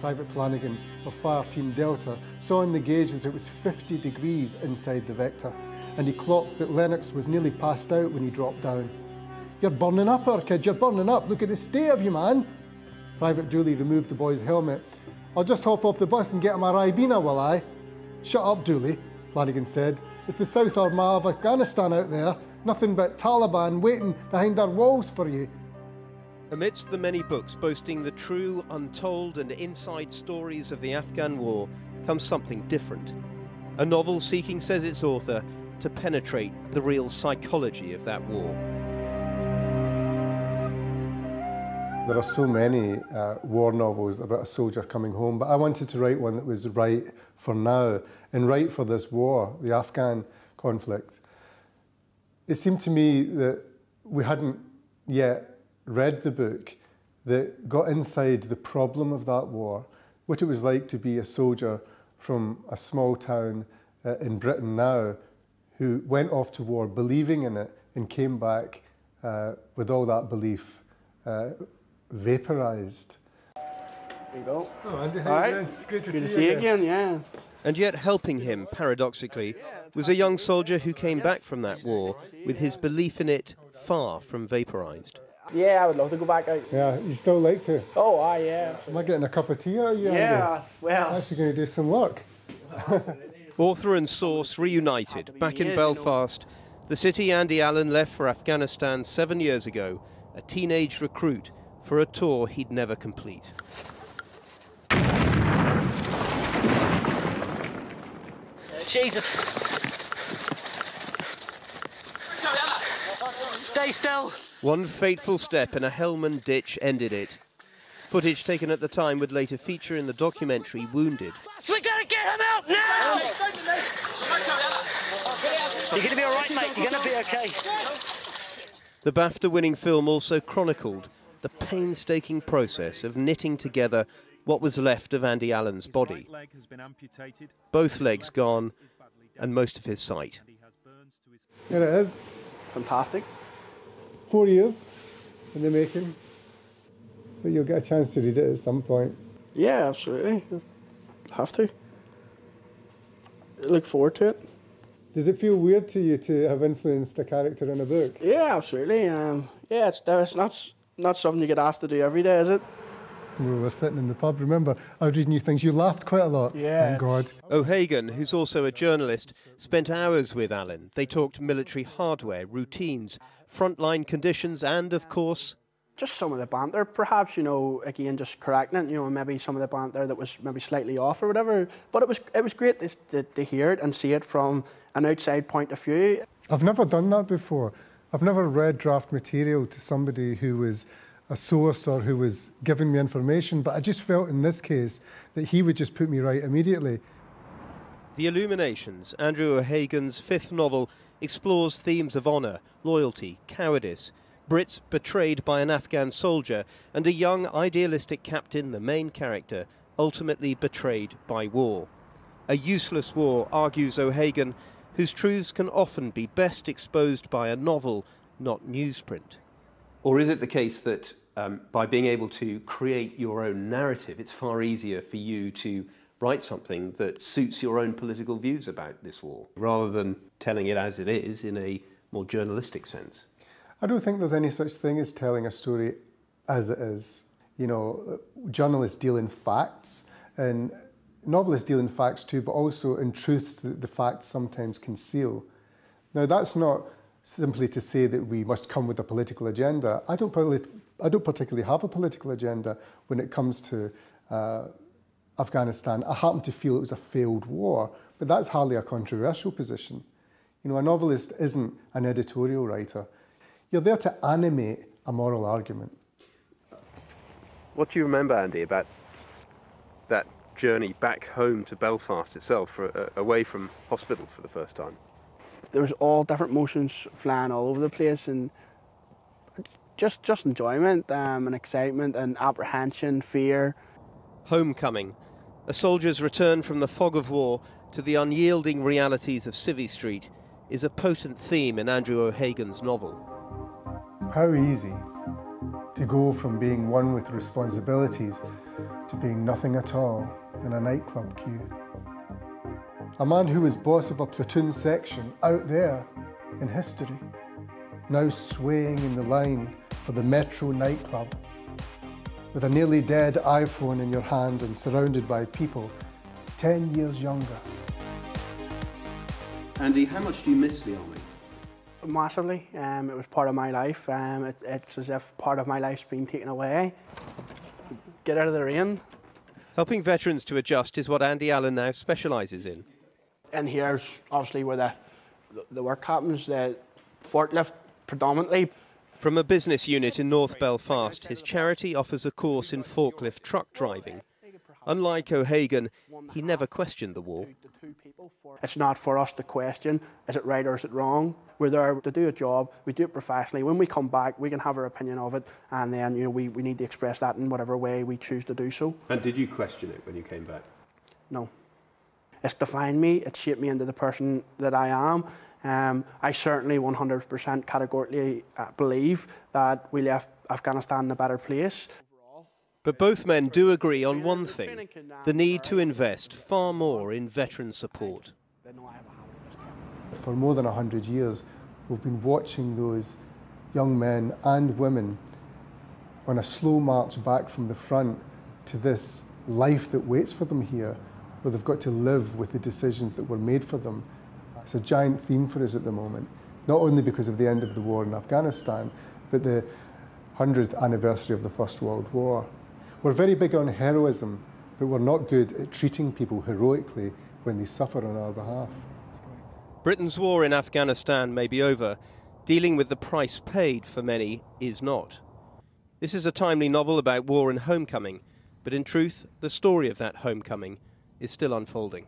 Private Flanagan of Fire Team Delta saw on the gauge that it was 50 degrees inside the Vector, and he clocked that Lennox was nearly passed out when he dropped down. "You're burning up, our kid, you're burning up. Look at the state of you, man." Private Dooley removed the boy's helmet. "I'll just hop off the bus and get him a Ribena, will I?" "Shut up, Dooley," Flanagan said. "It's the South Armagh of Afghanistan out there. Nothing but Taliban waiting behind our walls for you." Amidst the many books boasting the true, untold and inside stories of the Afghan war comes something different. A novel seeking, says its author, to penetrate the real psychology of that war. There are so many war novels about a soldier coming home, but I wanted to write one that was right for now and right for this war, the Afghan conflict. It seemed to me that we hadn't yet read the book that got inside the problem of that war, what it was like to be a soldier from a small town in Britain now who went off to war believing in it and came back with all that belief vaporised. There you go. Oh, Andy, all right. It's great to see you again, yeah. And yet helping him, paradoxically, was a young soldier who came back from that war with his belief in it far from vaporised. Yeah, I would love to go back out. Yeah, you still like to? Oh, yeah. Am I getting a cup of tea out of you, Yeah, Andy? well... I'm actually going to do some work. Author and source reunited, back in Belfast, the city Andy Allen left for Afghanistan 7 years ago, a teenage recruit for a tour he'd never complete. Jesus! Stay still! One fateful step in a Helmand ditch ended it. Footage taken at the time would later feature in the documentary Wounded. We gotta get him out now! You're gonna be all right, mate. You're gonna be okay. The BAFTA-winning film also chronicled the painstaking process of knitting together what was left of Andy Allen's body. Both legs gone, and most of his sight. There it is. Fantastic. 4 years in the making, but you'll get a chance to read it at some point. Yeah, absolutely. Have to. I look forward to it. Does it feel weird to you to have influenced a character in a book? Yeah, absolutely. Yeah, it's not something you get asked to do every day, is it? We were sitting in the pub, remember? I was reading you things. You laughed quite a lot. Yeah. Thank God. O'Hagan, who's also a journalist, spent hours with Allen. They talked military hardware, routines, frontline conditions, and, of course, just some of the banter, perhaps, you know, again, just correcting it, you know, maybe some of the banter that was maybe slightly off or whatever. But it was great to hear it and see it from an outside point of view. I've never done that before. I've never read draft material to somebody who was a source or who was giving me information, but I just felt in this case that he would just put me right immediately. The Illuminations, Andrew O'Hagan's fifth novel, explores themes of honour, loyalty, cowardice, Brits betrayed by an Afghan soldier, and a young idealistic captain, the main character, ultimately betrayed by war. A useless war, argues O'Hagan, whose truths can often be best exposed by a novel, not newsprint. Or is it the case that by being able to create your own narrative, it's far easier for you to write something that suits your own political views about this war, rather than telling it as it is in a more journalistic sense? I don't think there's any such thing as telling a story as it is. You know, journalists deal in facts, and novelists deal in facts too, but also in truths that the facts sometimes conceal. Now, that's not simply to say that we must come with a political agenda. I don't particularly have a political agenda when it comes to Afghanistan. I happen to feel it was a failed war, but that's hardly a controversial position. You know, a novelist isn't an editorial writer. You're there to animate a moral argument. What do you remember, Andy, about that journey back home to Belfast itself, away from hospital for the first time? There was all different emotions flying all over the place, and just enjoyment and excitement and apprehension, fear. Homecoming, a soldier's return from the fog of war to the unyielding realities of Civvy Street, is a potent theme in Andrew O'Hagan's novel. How easy to go from being one with responsibilities to being nothing at all in a nightclub queue. A man who was boss of a platoon section out there in history, now swaying in the line for the Metro nightclub, with a nearly dead iPhone in your hand and surrounded by people 10 years younger. Andy, how much do you miss the army? Massively. It was part of my life. It's as if part of my life's been taken away. Get out of the rain. Helping veterans to adjust is what Andy Allen now specialises in. And here's obviously where the work happens, the forklift predominantly. From a business unit in North Belfast, his charity offers a course in forklift truck driving. Unlike O'Hagan, he never questioned the war. It's not for us to question, is it right or is it wrong? We're there to do a job, we do it professionally. When we come back, we can have our opinion of it, and then we need to express that in whatever way we choose to do so. And did you question it when you came back? No. It's defined me, it's shaped me into the person that I am. I certainly 100% categorically believe that we left Afghanistan in a better place. But both men do agree on one thing, the need to invest far more in veteran support. For more than 100 years, we've been watching those young men and women on a slow march back from the front to this life that waits for them here, where they've got to live with the decisions that were made for them. It's a giant theme for us at the moment, not only because of the end of the war in Afghanistan, but the 100th anniversary of the First World War. We're very big on heroism, but we're not good at treating people heroically when they suffer on our behalf. Britain's war in Afghanistan may be over. Dealing with the price paid for many is not. This is a timely novel about war and homecoming, but in truth, the story of that homecoming is still unfolding.